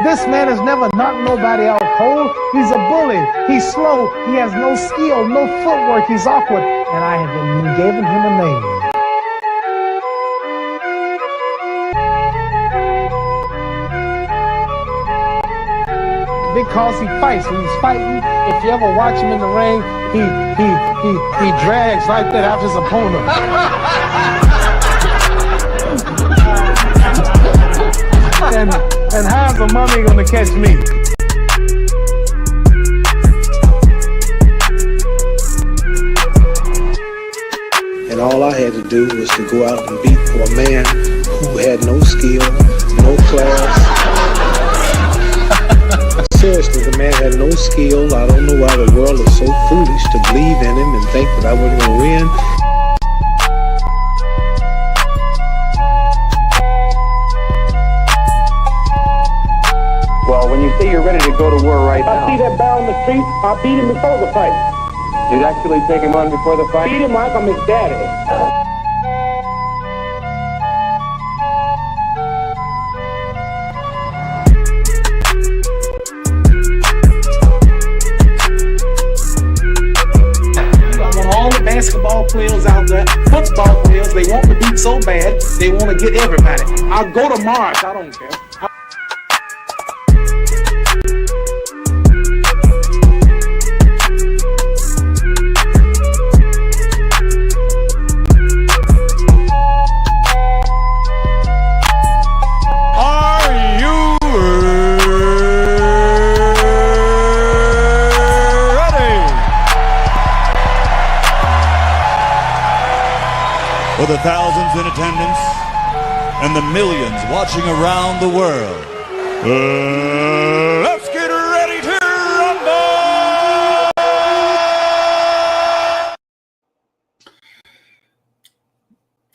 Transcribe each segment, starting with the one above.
This man has never knocked nobody out cold. He's a bully. He's slow. He has no skill, no footwork. He's awkward. And I have given him a name. Because he fights. When he's fighting, if you ever watch him in the ring, he drags like that after his opponent. and how's the mummy gonna catch me? And all I had to do was to go out and beat a man who had no skill, no class. Seriously, the man had no skill. I don't know why the world is so foolish to believe in him and think that I wasn't going to win. Well, when you say you're ready to go to war right now... I see that guy on the street, I beat him before the fight. You'd actually take him on before the fight? Beat him like I'm his daddy. Basketball players out there, football players, they want to beat so bad, they want to get everybody. I'll go to Mars, I don't care. For the thousands in attendance and the millions watching around the world, let's get ready to rumble!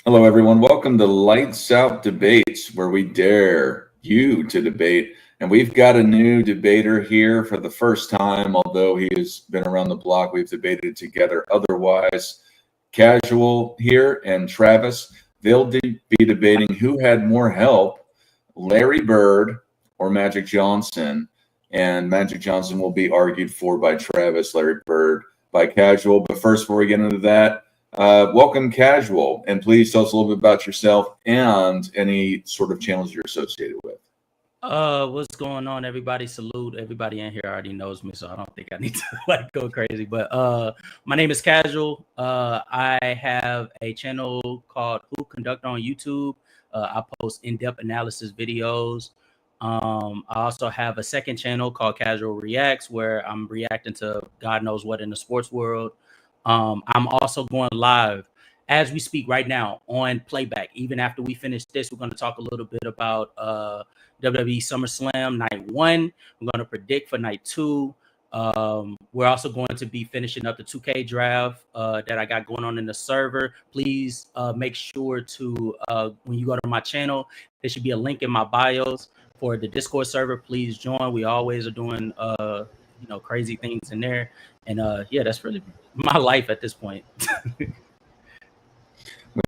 Hello, everyone. Welcome to Lights Out Debates, where we dare you to debate. And we've got a new debater here for the first time, although he has been around the block. We've debated together otherwise. Casual here and Travis, they'll be debating who had more help, Larry Bird or Magic Johnson. And Magic Johnson will be argued for by Travis, Larry Bird by Casual. But first, before we get into that, welcome Casual. And please tell us a little bit about yourself and any sort of channels you're associated with. What's going on, everybody? Salute. Everybody in here already knows me, so I don't think I need to go crazy. But my name is Casual. I have a channel called Who Conduct on YouTube. I post in-depth analysis videos. I also have a second channel called Casual Reacts, where I'm reacting to God knows what in the sports world. I'm also going live as we speak right now on playback. Even after we finish this, we're going to talk a little bit about WWE SummerSlam Night 1. We're going to predict for Night 2. We're also going to be finishing up the 2K draft that I got going on in the server. Please make sure to, when you go to my channel, there should be a link in my bios for the Discord server. Please join. We always are doing, crazy things in there. And yeah, that's really my life at this point.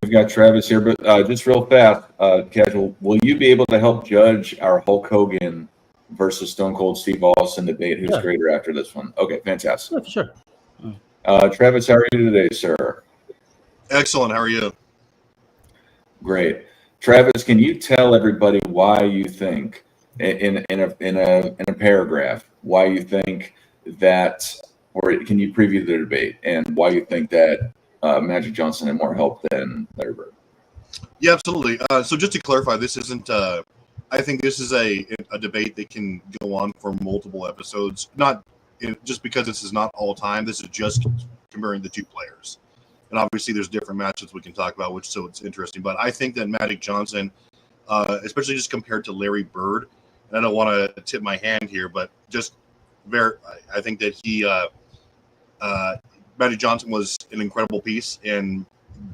We've got Travis here, but just real fast, Casual, will you be able to help judge our Hulk Hogan versus Stone Cold Steve Austin debate? Who's greater after this one? Okay, fantastic. Yeah, for sure. Travis, how are you today, sir? Excellent. How are you? Great. Travis, can you tell everybody why you think, in a paragraph, why you think that, or can you preview the debate and why you think that Magic Johnson had more help than Larry Bird? Yeah, absolutely. So just to clarify, this isn't. I think this is a debate that can go on for multiple episodes. Not just because this is not all time. This is just comparing the two players, and obviously there's different matchups we can talk about, so it's interesting. But I think that Magic Johnson, especially just compared to Larry Bird, and I don't want to tip my hand here, but just I think that he. Magic Johnson was an incredible piece and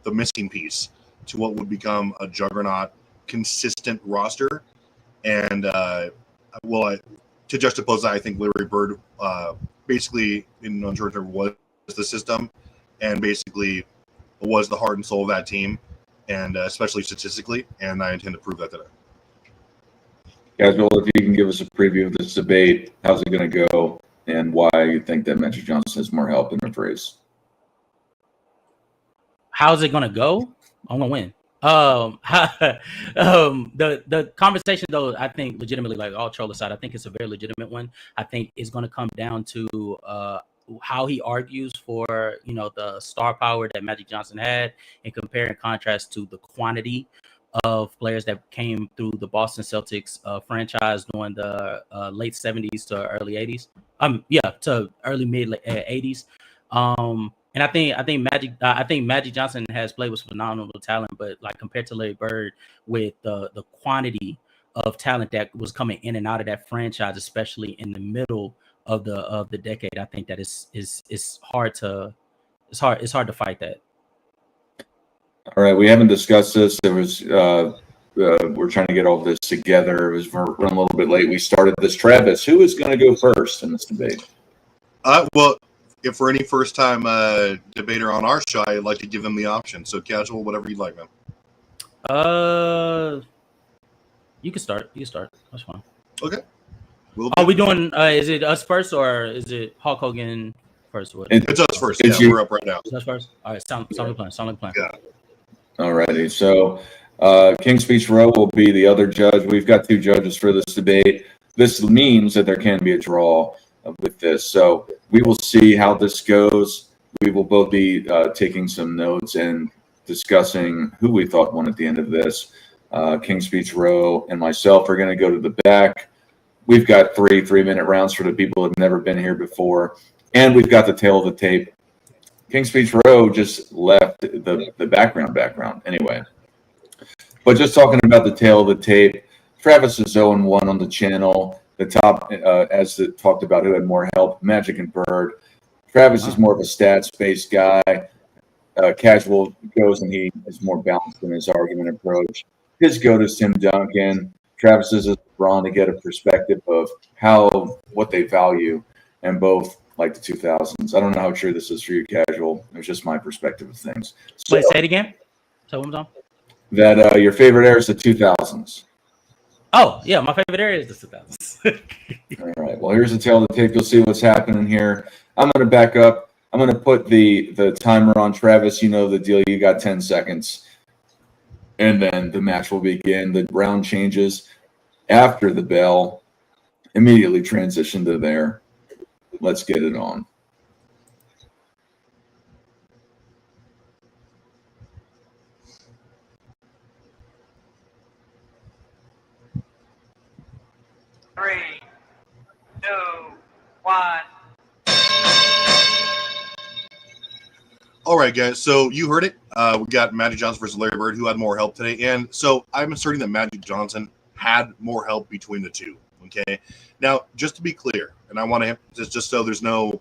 the missing piece to what would become a juggernaut, consistent roster. And to juxtapose that, I think Larry Bird basically, in short term, was the system and basically was the heart and soul of that team, and especially statistically. And I intend to prove that today. Casual, if you can give us a preview of this debate, how's it going to go, and why you think that Magic Johnson has more help in the race? How's it gonna go? I'm gonna win. The conversation though, I think legitimately, like all troll aside, I think it's a very legitimate one. I think it's gonna come down to how he argues for the star power that Magic Johnson had, and compare and contrast to the quantity of players that came through the Boston Celtics franchise during the late 70s to early 80s. To early mid 80s. And I think Magic Johnson has played with phenomenal talent, but like compared to Larry Bird, with the quantity of talent that was coming in and out of that franchise, especially in the middle of the decade, I think that it's hard to fight that. All right, we haven't discussed this. There was we're trying to get all this together. It was running a little bit late. We started this. Travis, who is going to go first in this debate? Well, if for any first-time debater on our show, I'd like to give them the option. So, Casual, whatever you'd like, man. You can start. That's fine. Okay. Are we doing? Is it us first or is it Hulk Hogan first? It's us first. It's yeah, you. We're up right now. It's us first. All right. Sound like plan. Yeah. Alrighty, so King's Speech Row will be the other judge. We've got two judges for this debate. This means that there can be a draw with this. So we will see how this goes. We will both be taking some notes and discussing who we thought won at the end of this. King's Speech Row and myself are going to go to the back. We've got three-minute rounds for the people who have never been here before. And we've got the tail of the tape. King's Speech Row just left the background anyway. But just talking about the tail of the tape, Travis is 0-1 on the channel. The top, as it talked about, who had more help, Magic and Bird. Travis is more of a stats-based guy. Casual goes and he is more balanced in his argument approach. His go to Tim Duncan. Travis's is Braun to get a perspective of what they value, and both like the 2000s. I don't know how true this is for you, Casual. It's just my perspective of things. So, wait, say it again. So one more time. That your favorite era is the 2000s. Oh, yeah, my favorite area is the 2000s. All right. Well, here's the tail of the tape. You'll see what's happening here. I'm going to back up. I'm going to put the timer on Travis. You know the deal. You got 10 seconds. And then the match will begin. The round changes after the bell. Immediately transition to there. Let's get it on. Three, two, one. All right, guys. So you heard it. We got Magic Johnson versus Larry Bird, who had more help today. And so I'm asserting that Magic Johnson had more help between the two. Okay. Now, just to be clear, and I want to just so there's no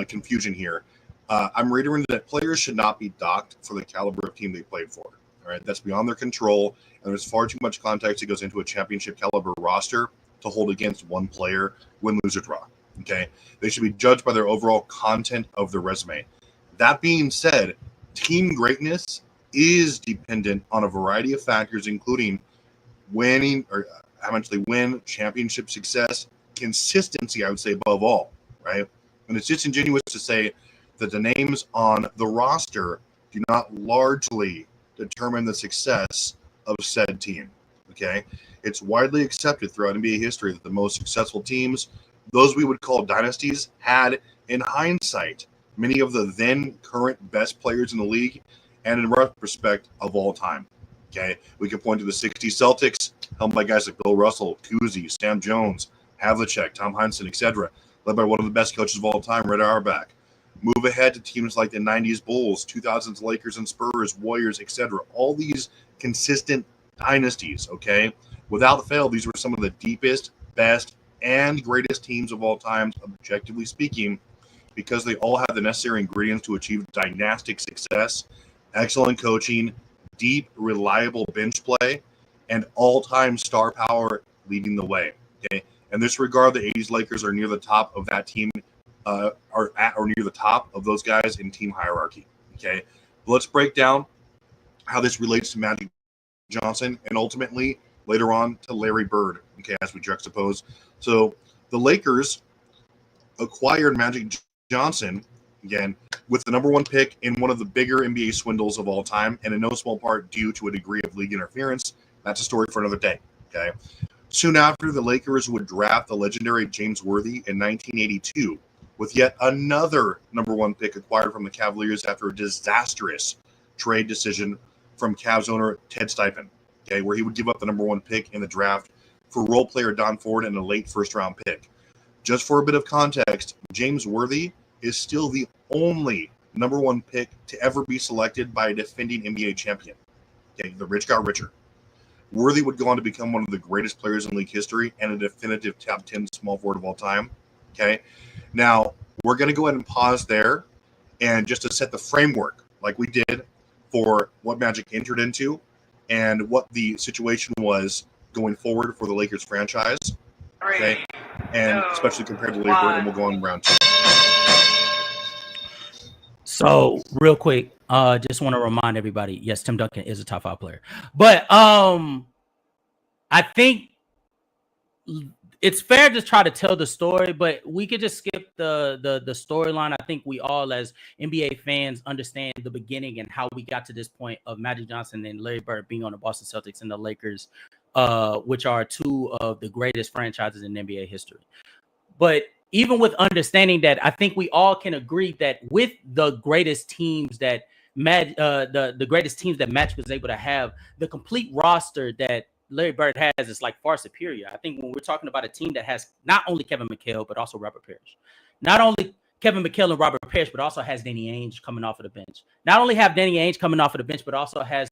confusion here, I'm reiterating that players should not be docked for the caliber of team they played for. All right. That's beyond their control. And there's far too much context that goes into a championship caliber roster to hold against one player, win, lose, or draw. Okay. They should be judged by their overall content of their resume. That being said, team greatness is dependent on a variety of factors, including winning or how much they win, championship success, consistency, I would say, above all, right? And it's disingenuous to say that the names on the roster do not largely determine the success of said team, okay? It's widely accepted throughout NBA history that the most successful teams, those we would call dynasties, had, in hindsight, many of the then current best players in the league and in retrospect of all time. Okay, we can point to the 60s Celtics, helmed by guys like Bill Russell, Cousy, Sam Jones, Havlicek, Tom Heinsohn, etc., led by one of the best coaches of all time, Red Auerbach. Move ahead to teams like the 90s Bulls, 2000s Lakers and Spurs, Warriors, etc. All these consistent dynasties, okay? Without fail, these were some of the deepest, best, and greatest teams of all time, objectively speaking, because they all have the necessary ingredients to achieve dynastic success, excellent coaching, deep, reliable bench play, and all-time star power leading the way. Okay, in this regard, the 80s Lakers are near the top of that team, or near the top of those guys in team hierarchy. Okay, but let's break down how this relates to Magic Johnson and ultimately later on to Larry Bird, okay, as we juxtapose. So the Lakers acquired Magic Johnson, again, with the number 1 pick in one of the bigger NBA swindles of all time, and in no small part due to a degree of league interference. That's a story for another day, okay? Soon after, the Lakers would draft the legendary James Worthy in 1982, with yet another number 1 pick acquired from the Cavaliers after a disastrous trade decision from Cavs owner Ted Stepien, okay, where he would give up the number 1 pick in the draft for role player Don Ford and a late first-round pick. Just for a bit of context, James Worthy is still the only number 1 pick to ever be selected by a defending NBA champion. Okay, the rich got richer. Worthy would go on to become one of the greatest players in league history and a definitive top 10 small forward of all time. Okay, now we're going to go ahead and pause there, and just to set the framework, like we did for what Magic entered into and what the situation was going forward for the Lakers franchise. Okay, and especially compared to Larry Bird, and we'll go on round 2. So real quick, just want to remind everybody, yes, Tim Duncan is a top 5 player, but I think it's fair to try to tell the story, but we could just skip the storyline. I think we all as NBA fans understand the beginning and how we got to this point of Magic Johnson and Larry Bird being on the Boston Celtics and the Lakers, which are 2 of the greatest franchises in NBA history. But even with understanding that, I think we all can agree that with the greatest teams that the greatest teams that Magic was able to have, the complete roster that Larry Bird has is like far superior. I think when we're talking about a team that has not only Kevin McHale, but also Robert Parrish, not only Kevin McHale and Robert Parrish, but also has Danny Ainge coming off of the bench. Not only have Danny Ainge coming off of the bench, but also has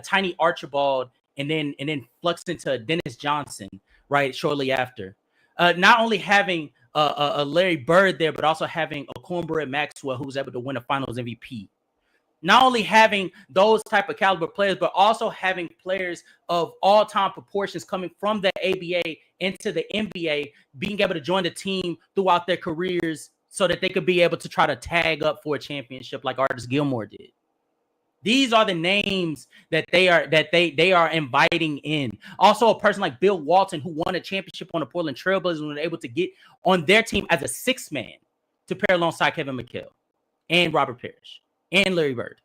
Tiny Archibald, and then flexed into Dennis Johnson right shortly after. Not only having a Larry Bird there, but also having a Cornbread Maxwell who was able to win a Finals MVP. Not only having those type of caliber players, but also having players of all-time proportions coming from the ABA into the NBA, being able to join the team throughout their careers so that they could be able to try to tag up for a championship like Artis Gilmore did. These are the names that they are inviting in. Also, a person like Bill Walton, who won a championship on the Portland Trailblazers, and was able to get on their team as a 6th man to pair alongside Kevin McHale and Robert Parrish and Larry Bird.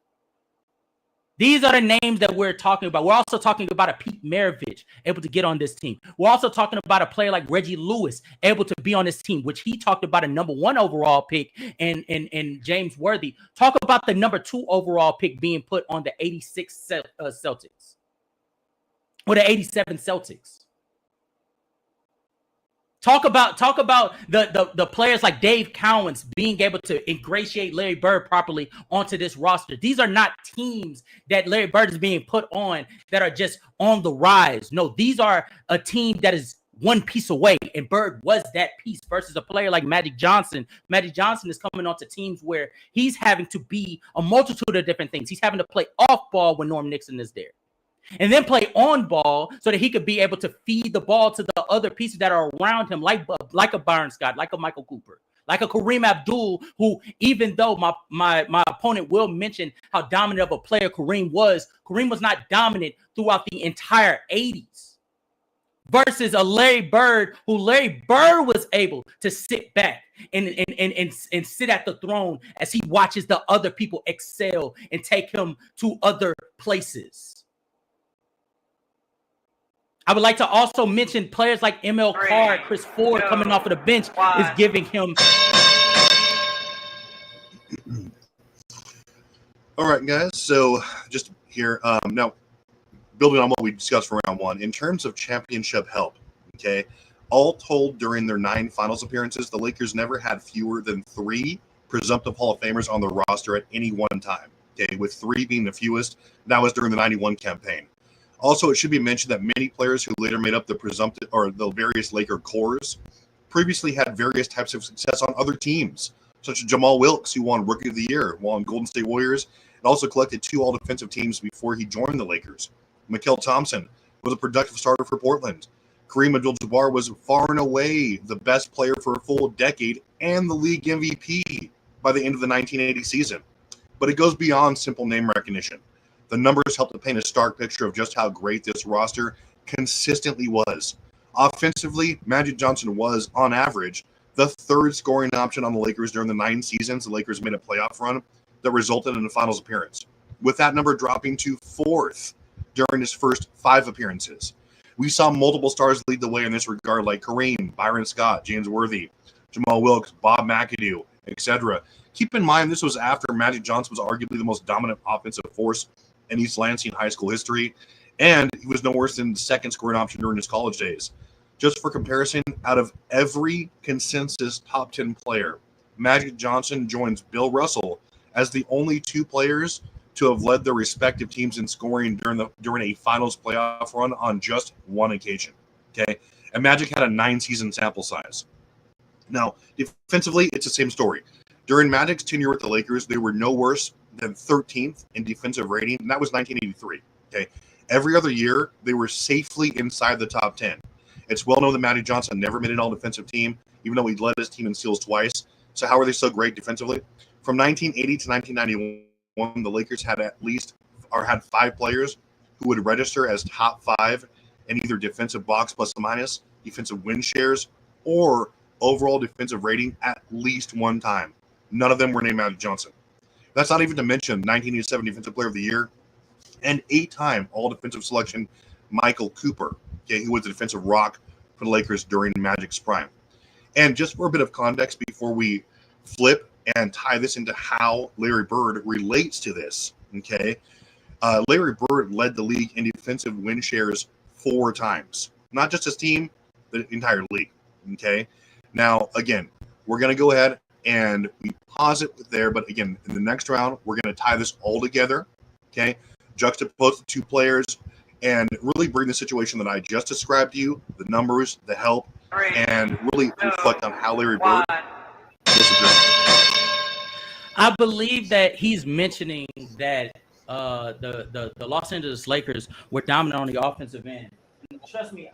These are the names that we're talking about. We're also talking about a Pete Maravich able to get on this team. We're also talking about a player like Reggie Lewis able to be on this team, which he talked about a number 1 overall pick and James Worthy. Talk about the number 2 overall pick being put on the 86 Celtics or the 87 Celtics. Talk about the players like Dave Cowens being able to ingratiate Larry Bird properly onto this roster. These are not teams that Larry Bird is being put on that are just on the rise. No, these are a team that is one piece away, and Bird was that piece versus a player like Magic Johnson. Magic Johnson is coming onto teams where he's having to be a multitude of different things. He's having to play off ball when Norm Nixon is there, and then play on ball so that he could be able to feed the ball to the other pieces that are around him, like a Byron Scott, like a Michael Cooper, like a Kareem Abdul, who, even though my opponent will mention how dominant of a player Kareem was not dominant throughout the entire 80s. Versus a Larry Bird, who Larry Bird was able to sit back and sit at the throne as he watches the other people excel and take him to other places. I would like to also mention players like ML Carr, Chris Ford coming off of the bench is giving him. All right, guys. So just here now, building on what we discussed for round 1, in terms of championship help, okay, all told during their 9 finals appearances, the Lakers never had fewer than 3 presumptive Hall of Famers on the roster at any one time, okay, with 3 being the fewest. That was during the 91 campaign. Also, it should be mentioned that many players who later made up the presumptive or the various Laker cores previously had various types of success on other teams, such as Jamal Wilkes, who won Rookie of the Year while on Golden State Warriors, and also collected 2 all-defensive teams before he joined the Lakers. Mychal Thompson was a productive starter for Portland. Kareem Abdul-Jabbar was far and away the best player for a full decade and the league MVP by the end of the 1980 season. But it goes beyond simple name recognition. The numbers help to paint a stark picture of just how great this roster consistently was. Offensively, Magic Johnson was, on average, the third scoring option on the Lakers during the 9 seasons the Lakers made a playoff run that resulted in a finals appearance, with that number dropping to 4th during his first 5 appearances. We saw multiple stars lead the way in this regard, like Kareem, Byron Scott, James Worthy, Jamal Wilkes, Bob McAdoo, etc. Keep in mind, this was after Magic Johnson was arguably the most dominant offensive force in East Lansing high school history, and he was no worse than the second scoring option during his college days. Just for comparison, out of every consensus top 10 player, Magic Johnson joins Bill Russell as the only 2 players to have led their respective teams in scoring during a finals playoff run on just 1 occasion. Okay, and Magic had a 9-season sample size. Now, defensively, it's the same story. During Magic's tenure with the Lakers, they were no worse than 13th in defensive rating, and that was 1983. Okay, every other year they were safely inside the top 10. It's well known that Magic Johnson never made an all-defensive team, even though he led his team in steals twice. So how are they so great defensively? From 1980 to 1991, the Lakers had had 5 players who would register as top 5 in either defensive box plus or minus, defensive win shares, or overall defensive rating at least 1 time. None of them were named Magic Johnson. That's not even to mention 1987 Defensive Player of the Year and 8-time All-Defensive Selection Michael Cooper, okay, who was the defensive rock for the Lakers during Magic's prime. And just for a bit of context before we flip and tie this into how Larry Bird relates to this, okay, Larry Bird led the league in defensive win shares 4 times. Not just his team, the entire league, okay? Now, again, we're going to go ahead and we pause it there, but again, in the next round, we're going to tie this all together, okay? Juxtapose the 2 players and really bring the situation that I just described to you, the numbers, the help, and really reflect on how Larry Bird disagrees. I believe that he's mentioning that the Los Angeles Lakers were dominant on the offensive end. Trust me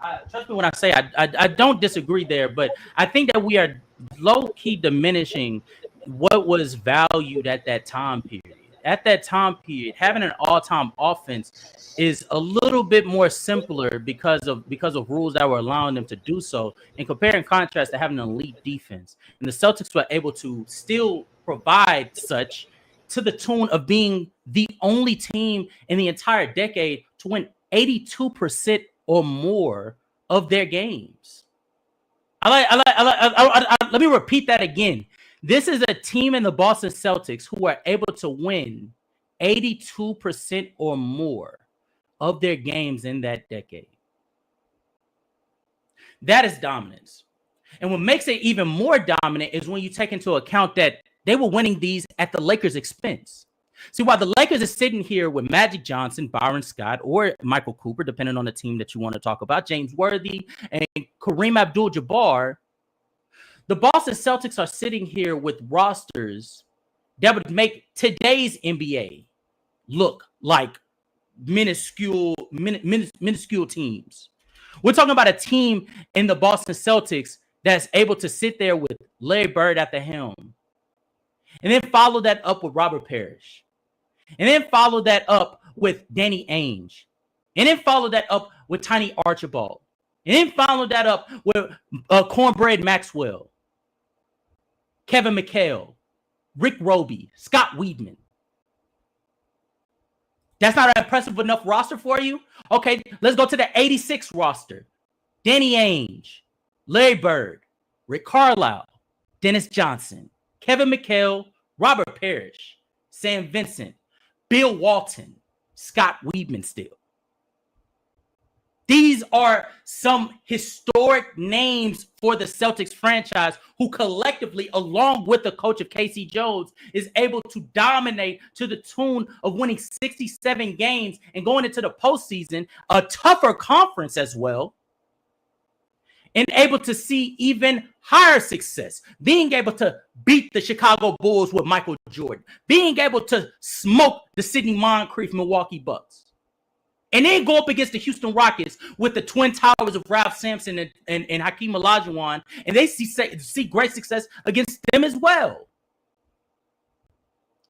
when I say I don't disagree there, but I think that we are low-key diminishing what was valued at that time period. At that time period, having an all-time offense is a little bit more simpler because of rules that were allowing them to do so, and compare and contrast to having an elite defense. And the Celtics were able to still provide such to the tune of being the only team in the entire decade to win 82% or more of their games. Let me repeat that again. This is a team in the Boston Celtics who are able to win 82% or more of their games in that decade. That is dominance. And what makes it even more dominant is when you take into account that they were winning these at the Lakers' expense. See, while the Lakers are sitting here with Magic Johnson, Byron Scott, or Michael Cooper, depending on the team that you want to talk about, James Worthy, and Kareem Abdul-Jabbar, the Boston Celtics are sitting here with rosters that would make today's NBA look like minuscule teams. We're talking about a team in the Boston Celtics that's able to sit there with Larry Bird at the helm, and then follow that up with Robert Parrish, and then follow that up with Danny Ainge, and then follow that up with Tiny Archibald, and then follow that up with Cornbread Maxwell, Kevin McHale, Rick Roby, Scott Weidman. That's not an impressive enough roster for you? Okay, let's go to the 86 roster. Danny Ainge, Larry Bird, Rick Carlisle, Dennis Johnson, Kevin McHale, Robert Parrish, Sam Vincent, Bill Walton, Scott Weidman still. These are some historic names for the Celtics franchise who collectively, along with the coach of K.C. Jones, is able to dominate to the tune of winning 67 games and going into the postseason, a tougher conference as well, and able to see even higher success, being able to beat the Chicago Bulls with Michael Jordan, being able to smoke the Sidney Moncrief Milwaukee Bucks, and then go up against the Houston Rockets with the twin towers of Ralph Sampson and Hakeem Olajuwon, and they see great success against them as well.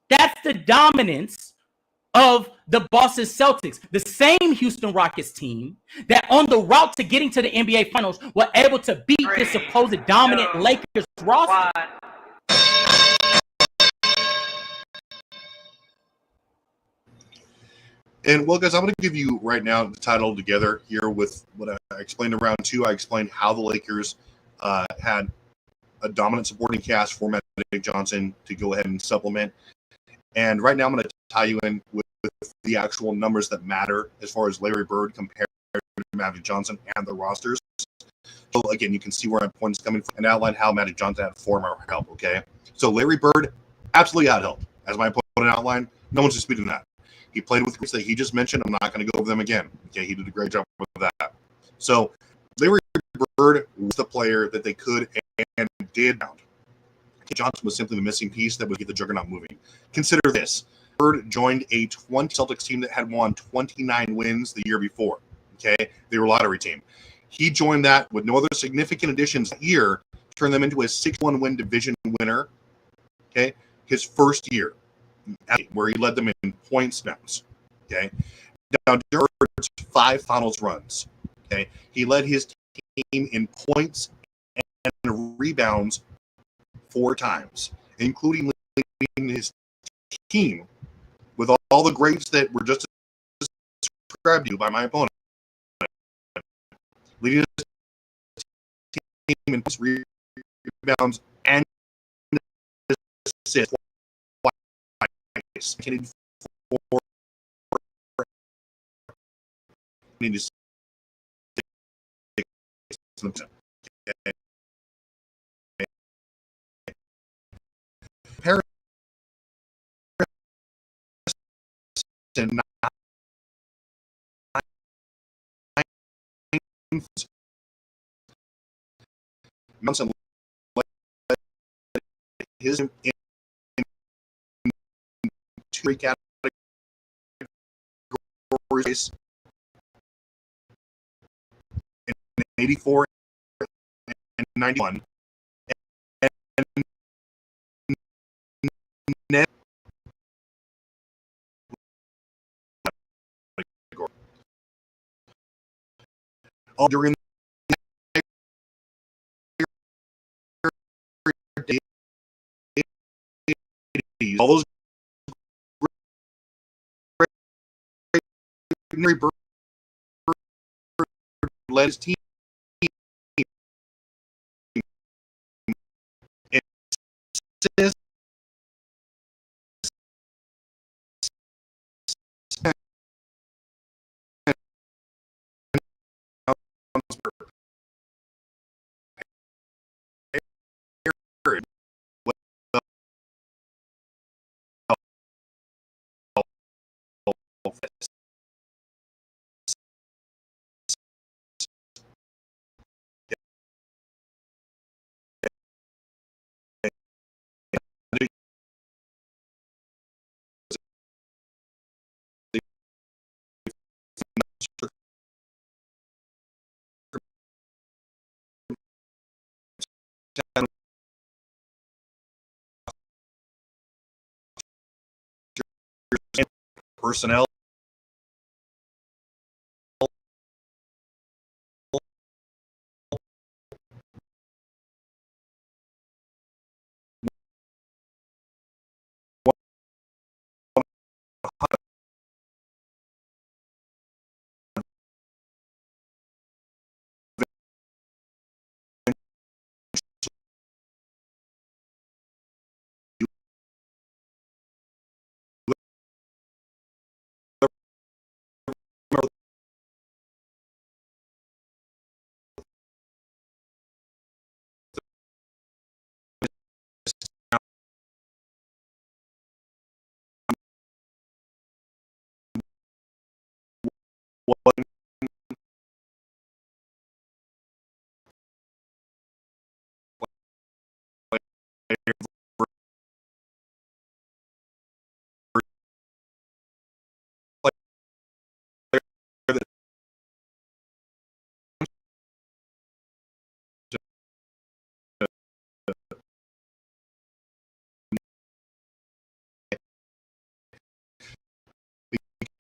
That's the dominance of the Boston Celtics, the same Houston Rockets team that on the route to getting to the NBA Finals were able to beat this supposed dominant Lakers roster. And well, guys, I'm going to give you right now the title together here with what I explained in round two. I explained how the Lakers had a dominant supporting cast for Magic Johnson to go ahead and supplement. And right now, I'm going to tie you in with the actual numbers that matter as far as Larry Bird compared to Magic Johnson and the rosters. So again, you can see where my point is coming from and outline how Magic Johnson had form or help. Okay, so Larry Bird absolutely had help, as my opponent outlined. No one's disputing that. He played with groups that he just mentioned. I'm not going to go over them again. Okay, he did a great job with that. So Larry Bird was the player that they could and did. Johnson was simply the missing piece that would get the juggernaut moving. Consider this. Bird joined a 20 Celtics team that had won 29 wins the year before. Okay, they were a lottery team. He joined that with no other significant additions that year, turned them into a 6-1 win division winner. Okay, his first year, where he led them in points downs. Okay, now during Bird's 5 finals runs, okay, he led his team in points and rebounds 4 times, including leading his team with all the greats that were just described to you by my opponent. Leading his team in rebounds and assists twice. Johnson led his in 2 categories in 84 and 91. And net all during all those Bird led his team in assists, personnel.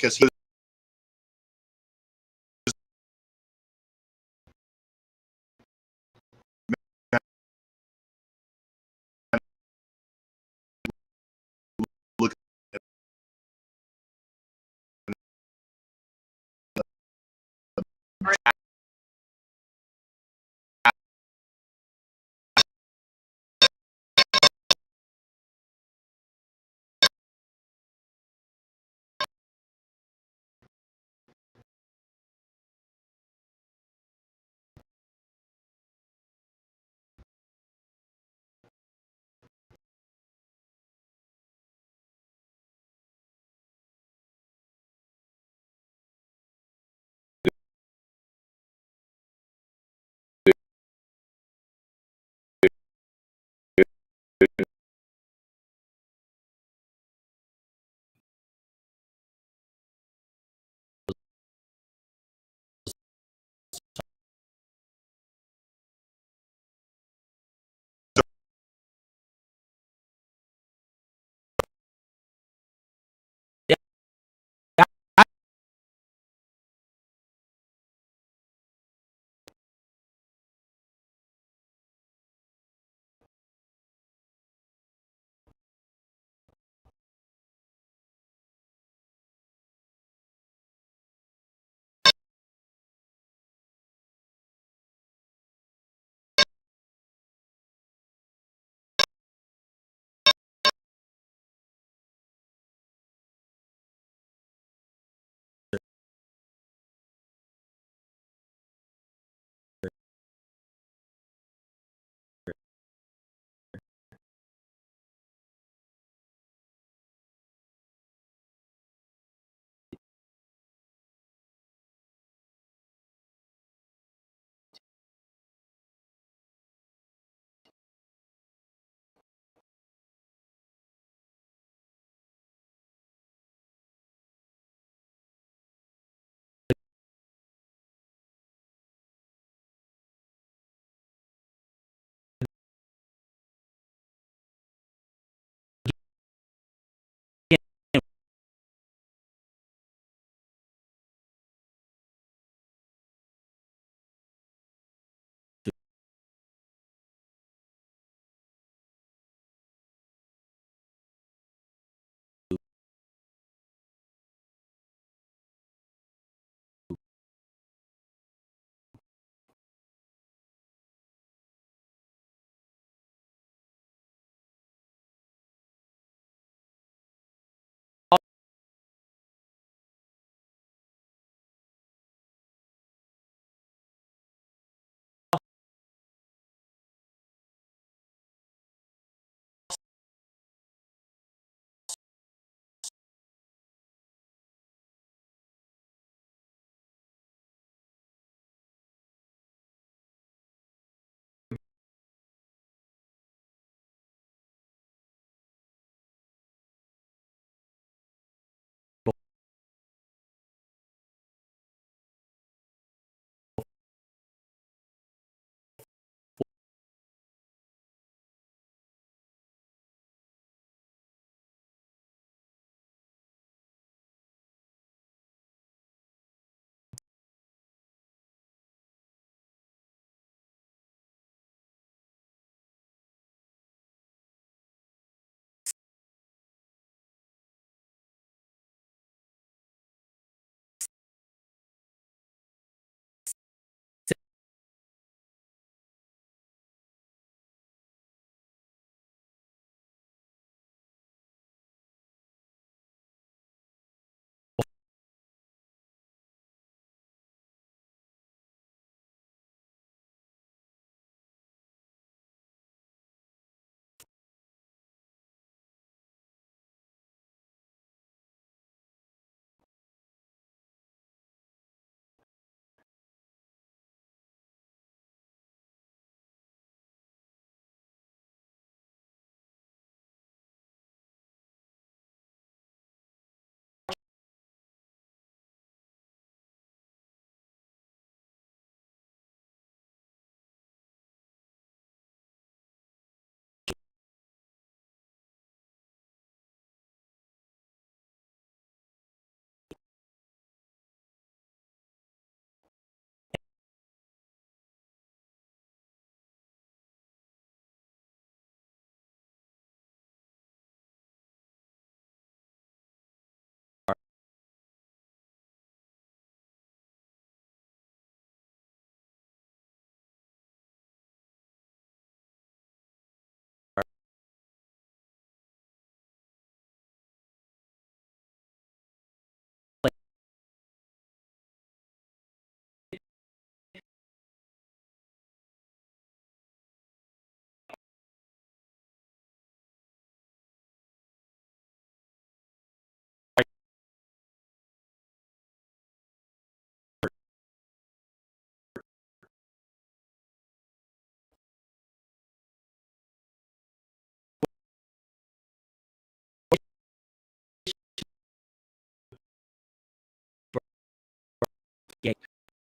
because he look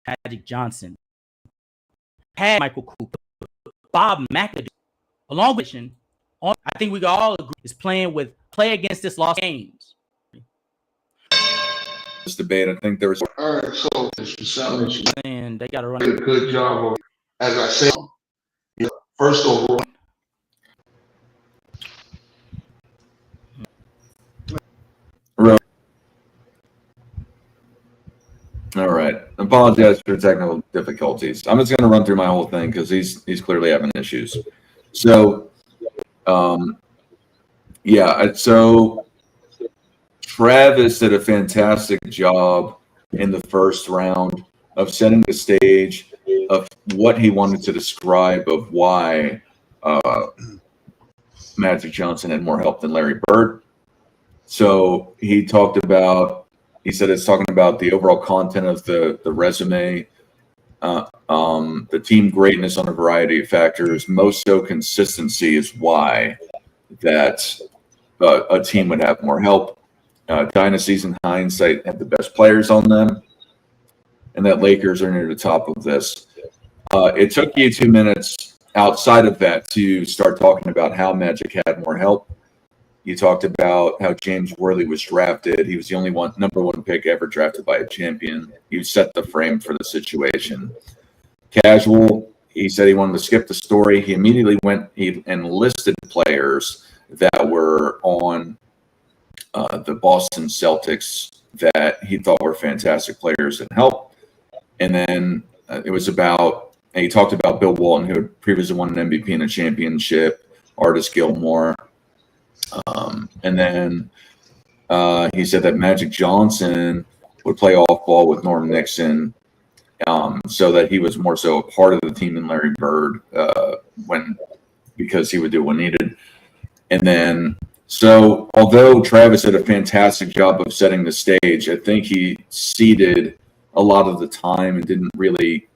Magic Johnson, had Michael Cooper, Bob McAdoo, along with I think we can all agree is play against this lost games. This debate, I think there was. All right, so And they got to run a good job of, as I said, first overall. All right. Apologize for technical difficulties. I'm just going to run through my whole thing because he's clearly having issues. So, so Travis did a fantastic job in the first round of setting the stage of what he wanted to describe of why Magic Johnson had more help than Larry Bird. So he said it's talking about the overall content of the resume, the team greatness on a variety of factors. Most so consistency is why that a team would have more help. Dynasties in hindsight have the best players on them, and that Lakers are near the top of this. It took you 2 minutes outside of that to start talking about how Magic had more help. You talked about how James Worthy was drafted. He was the only number one pick ever drafted by a champion. You set the frame for the situation. Casual, he said he wanted to skip the story. He immediately he enlisted players that were on the Boston Celtics that he thought were fantastic players and help. And then it was about, and he talked about Bill Walton, who had previously won an MVP and a championship, Artis Gilmore. And then he said that Magic Johnson would play off ball with Norm Nixon, so that he was more so a part of the team than Larry Bird because he would do what needed. And then, so although Travis did a fantastic job of setting the stage, I think he ceded a lot of the time and didn't really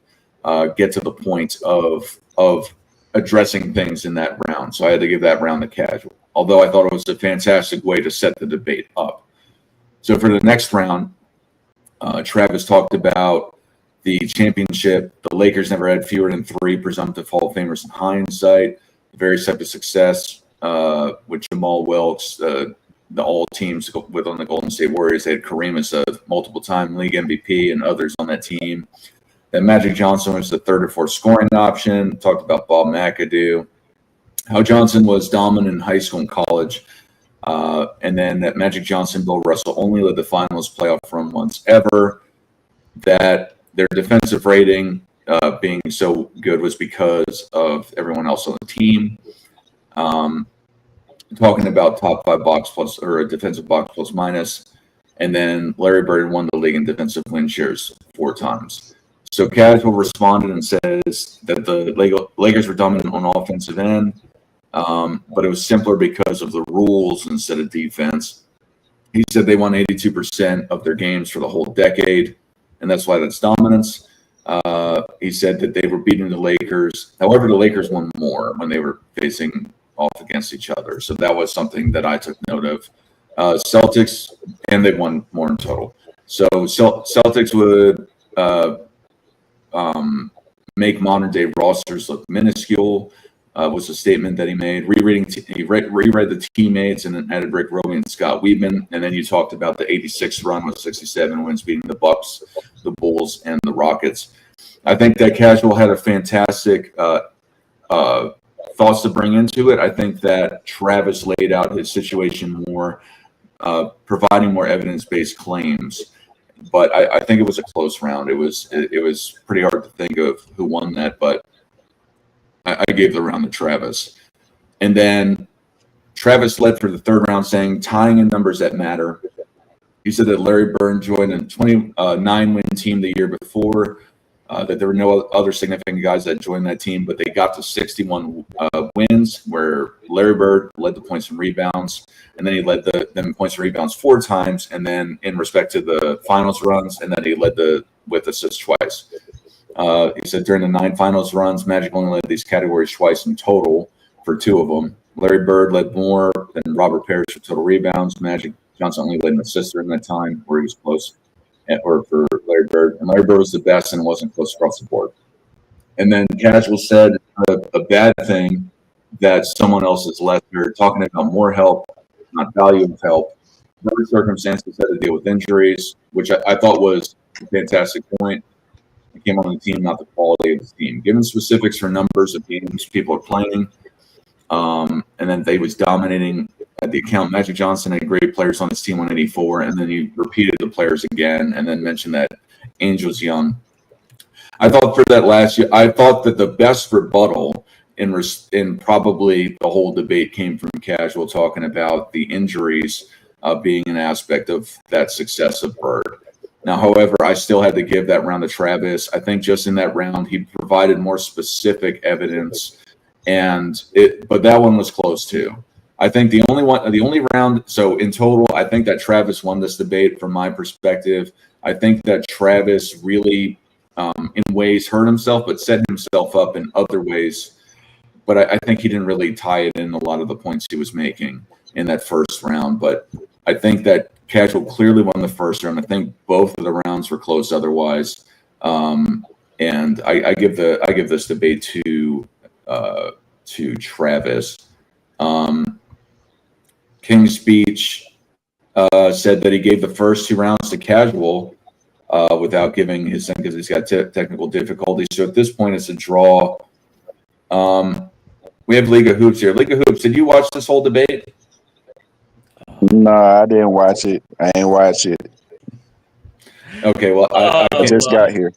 get to the point of addressing things in that round. So I had to give that round to Casual, although I thought it was a fantastic way to set the debate up. So for the next round, Travis talked about the championship. The Lakers never had fewer than 3 presumptive Hall of Famers in hindsight. Various types of success with Jamal Wilkes, the all teams with on the Golden State Warriors. They had Kareem as a multiple-time league MVP and others on that team. That Magic Johnson was the 3rd or 4th scoring option. Talked about Bob McAdoo. How Johnson was dominant in high school and college. And then that Magic Johnson, Bill Russell only led the finals playoff run once ever. That their defensive rating being so good was because of everyone else on the team. Talking about top 5 box plus or a defensive box plus minus. And then Larry Bird won the league in defensive win shares 4 times. So Casual responded and says that the Lakers were dominant on offensive end, but it was simpler because of the rules instead of defense. He said they won 82% of their games for the whole decade, and that's why that's dominance. He said that they were beating the Lakers. However, the Lakers won more when they were facing off against each other. So that was something that I took note of. Celtics, and they won more in total. So Celtics would make modern day rosters look minuscule, was a statement that he made. He reread the teammates and then added Rick Rubin and Scott Weidman. And then you talked about the 86 run with 67 wins beating the Bucks, the Bulls, and the Rockets. I think that Casual had a fantastic thoughts to bring into it. I think that Travis laid out his situation more, providing more evidence-based claims. But I think it was a close round. It was pretty hard to think of who won that, but I gave the round to Travis. And then Travis led for the 3rd round, saying tying in numbers that matter. He said that Larry Bird joined a 29-win team the year before, that there were no other significant guys that joined that team, but they got to 61 wins, where Larry Bird led the points and rebounds, and then he led the points and rebounds 4 times, and then in respect to the finals runs, and then he led with assists twice. He said during the 9 finals runs, Magic only led these categories twice in total for 2 of them. Larry Bird led more than Robert Parrish for total rebounds. Magic Johnson only led an assist during that time, where he was close, or for Larry Larry Bird, and Larry Bird was the best and it wasn't close across the board. And then Casual said a bad thing that someone else is lesser, talking about more help, not value of help. Other circumstances had to deal with injuries, which I thought was a fantastic point. It came on the team, not the quality of the team. Given specifics for numbers of games people are playing, and then they was dominating at the account. Magic Johnson had great players on his team, 184, and then he repeated the players again, and then mentioned that Angel's young. I thought for that last year, I thought that the best rebuttal in probably the whole debate came from Casual talking about the injuries being an aspect of that success of Bird. Now, however, I still had to give that round to Travis. I think just in that round, he provided more specific evidence, but that one was close too. I think the only round. So in total, I think that Travis won this debate from my perspective. I think that Travis really, in ways, hurt himself, but set himself up in other ways. But I think he didn't really tie it in a lot of the points he was making in that first round. But I think that Casual clearly won the first round. I think both of the rounds were close otherwise. And I give this debate to Travis. King's Speech said that he gave the first 2 rounds to Casual without giving his thing because he's got technical difficulties. So at this point, it's a draw. We have League of Hoops here. League of Hoops, did you watch this whole debate? No, I didn't watch it. I ain't watch it. Okay, well, I just got here.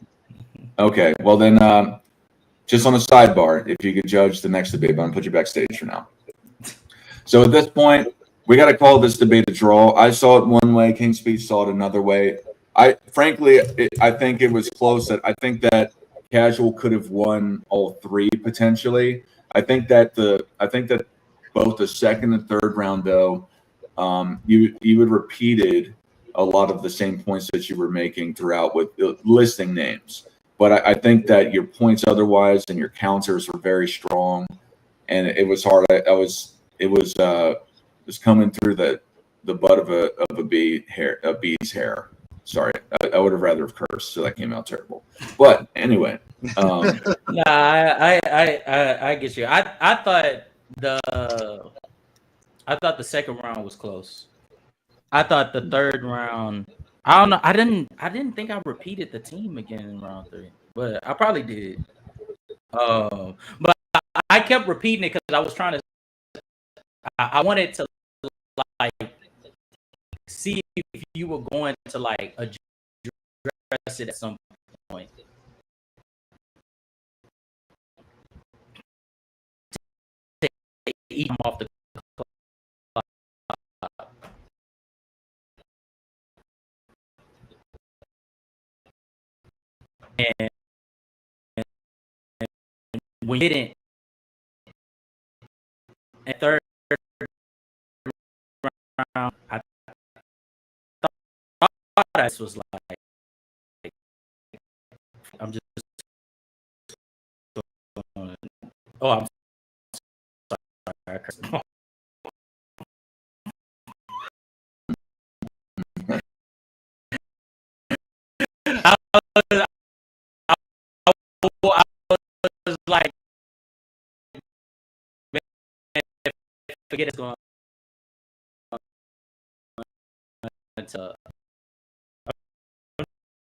Okay, well then, just on a sidebar, if you could judge the next debate, but I'm going to put you backstage for now. So at this point, we got to call this debate a draw. I saw it one way. King's Speech saw it another way. I think it was close. I think that Casual could have won all 3 potentially. I think that both the second and third round, though, you had repeated a lot of the same points that you were making throughout with listing names. But I think that your points otherwise and your counters were very strong, and it was hard. It was coming through the butt of a bee's hair. Sorry, I would have rather have cursed, so that came out terrible. But anyway, Nah, I get you. I thought the second round was close. I thought the third round. I don't know. I didn't think I repeated the team again in round 3, but I probably did. But I kept repeating it because I was trying to. I wanted to like see if you were going to like address it at some point. Eat them off the clock. And we didn't. And third round, I thought this was like I'm just. Oh, I'm sorry. I was like, man, forget it's going to.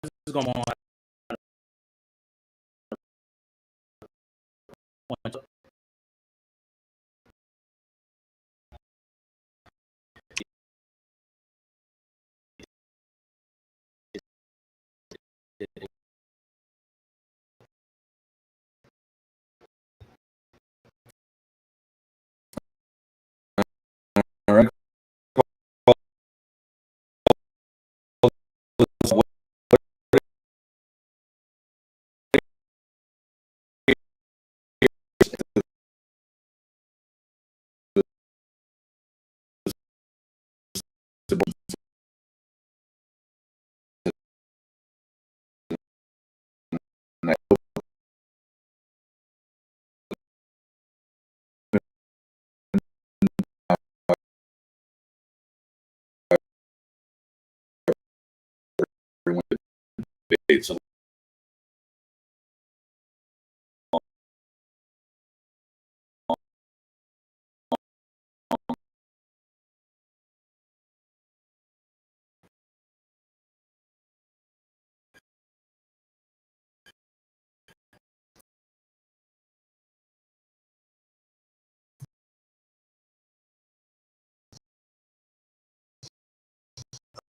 This is going on. all right. debates.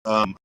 Um,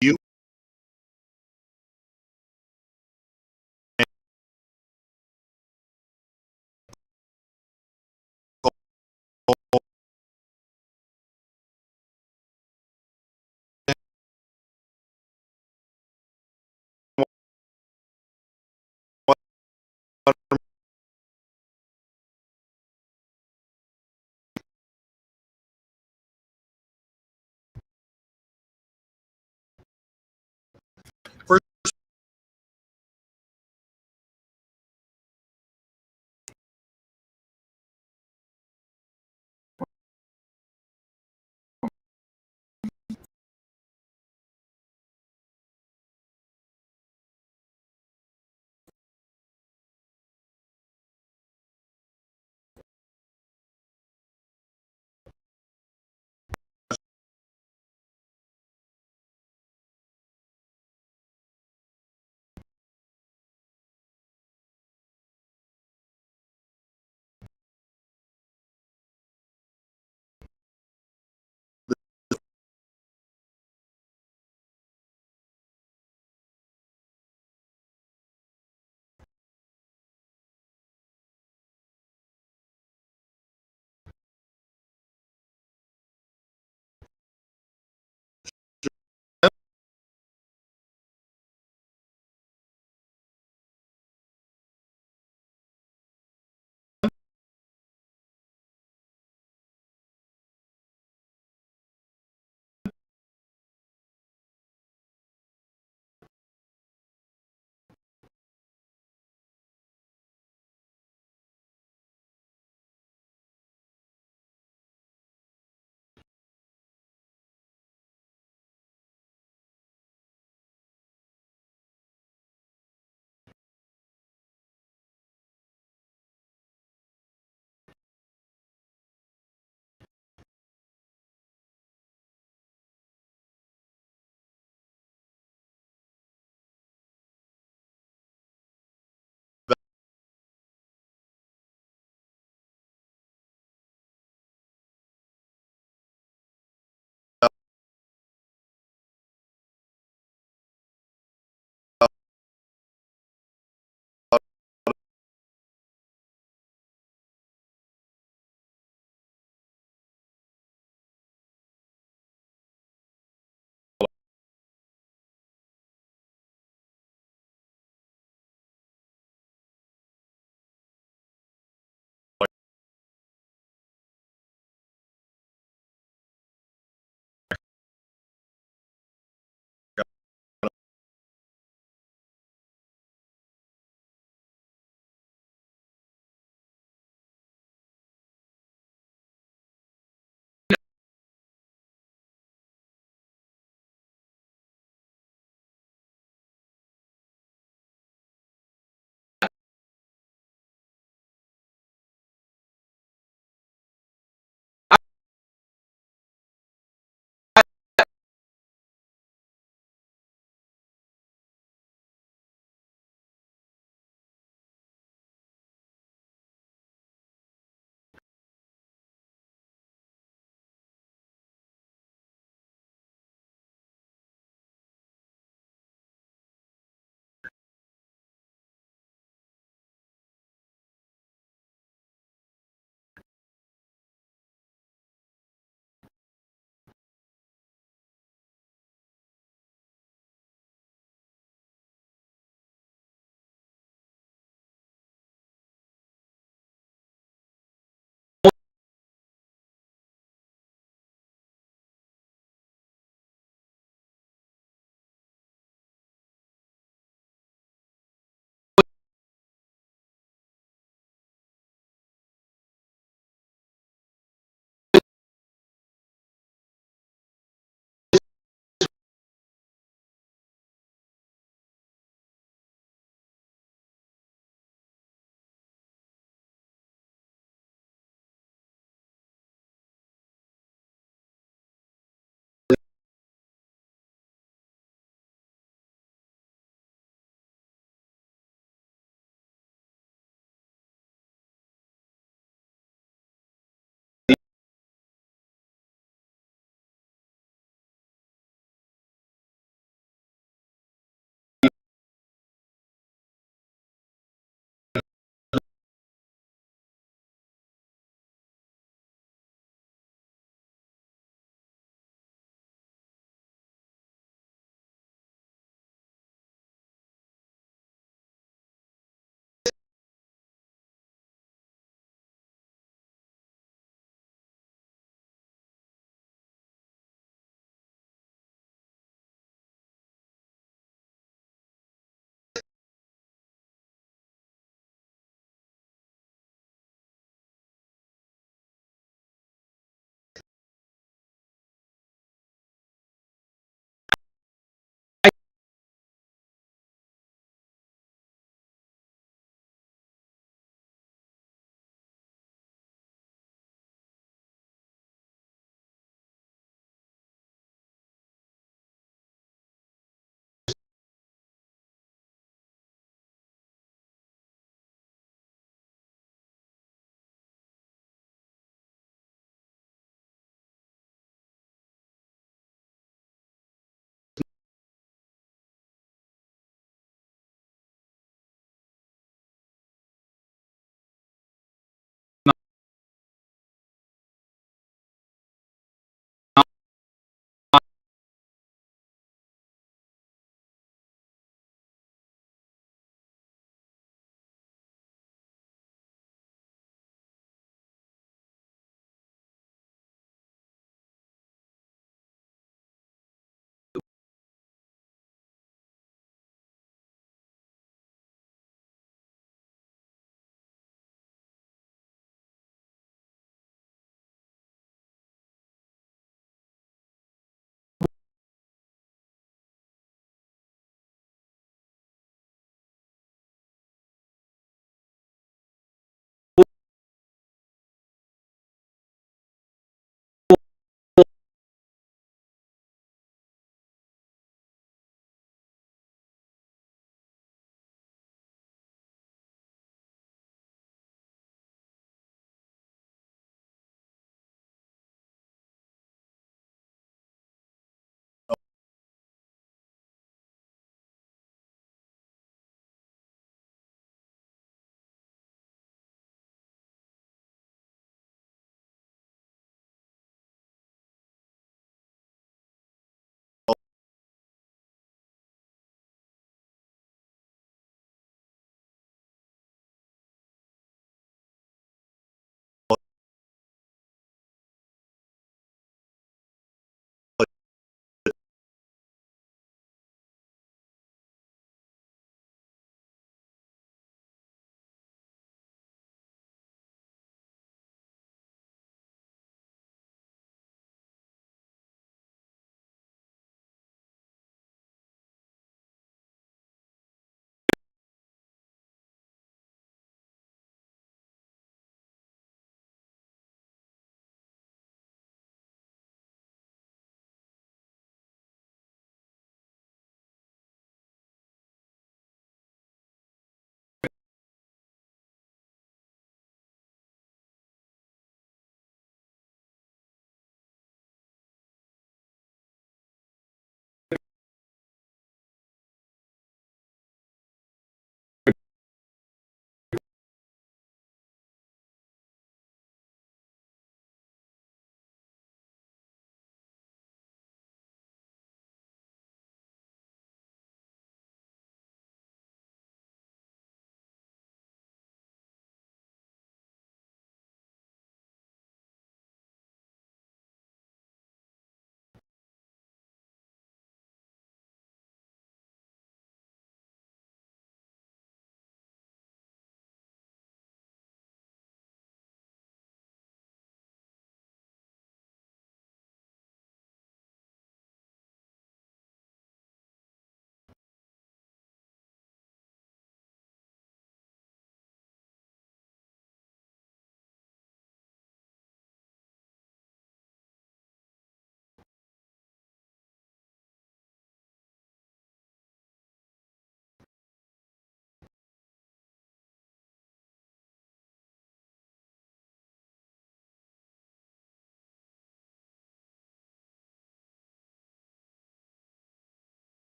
you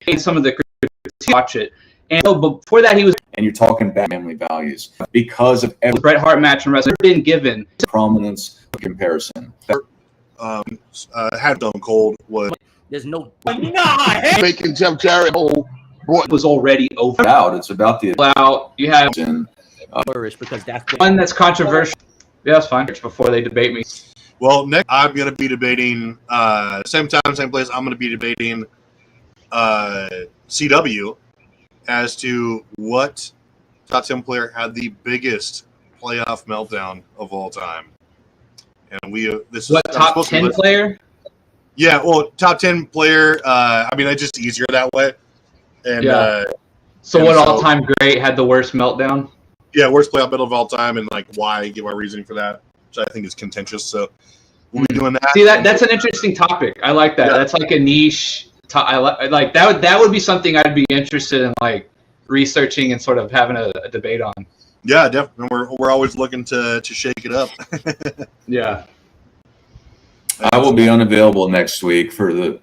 made some of the critiques watch it. And so before that, he was. And you're talking about family values because of every Bret Hart match and wrestling been given prominence comparison. Had Stone Cold was. There's no. Making Jeff Jarrett was already over. It's about the out. You have because that's one that's controversial. Yeah, that's fine. Before they debate me. Well, next I'm going to be debating, same time, same place. I'm going to be debating CW as to what top 10 player had the biggest playoff meltdown of all time. And this what is top 10 player? Yeah, well, top 10 player. I mean, it's just easier that way. And so what all-time great had the worst meltdown? Yeah, worst playoff battle of all time, and like why? Give our reasoning for that, which I think is contentious. So we'll be doing that. See, that's an interesting topic. I like that. Yeah. That's like a niche. I like that. That would be something I'd be interested in, like researching and sort of having a debate on. Yeah, definitely. We're always looking to shake it up. Yeah. I will be unavailable next week for the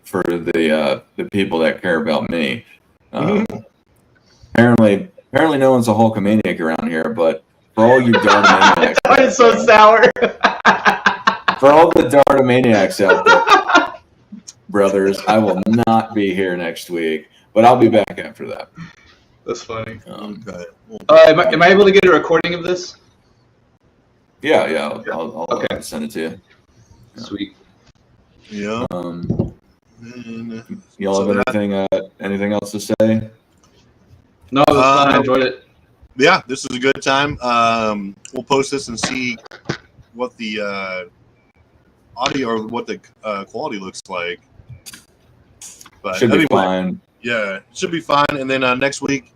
people that care about me. Apparently no one's a Hulkamaniac around here, but for all you Dartamaniacs, it's so sour. For all the Dartamaniacs out there, brothers, I will not be here next week, but I'll be back after that. That's funny. Okay. Am I able to get a recording of this? Yeah. I'll send it to you. Sweet. Yeah. Y'all have anything else to say? No, it was fun. I enjoyed it. Yeah, this is a good time. We'll post this and see what the audio or what the quality looks like. But should be fine. Yeah, it should be fine. And then next week,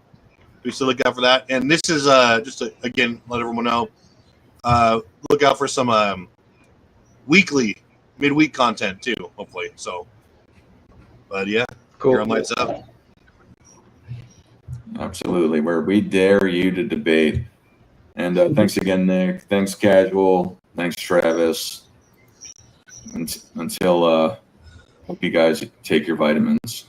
we still look out for that. And this is just to, again, let everyone know, look out for some weekly, midweek content too, hopefully. So, but yeah, cool. Here on Lights Up. Absolutely, where we dare you to debate. And thanks again, Nick. Thanks, Casual. Thanks, Travis. Until hope you guys take your vitamins.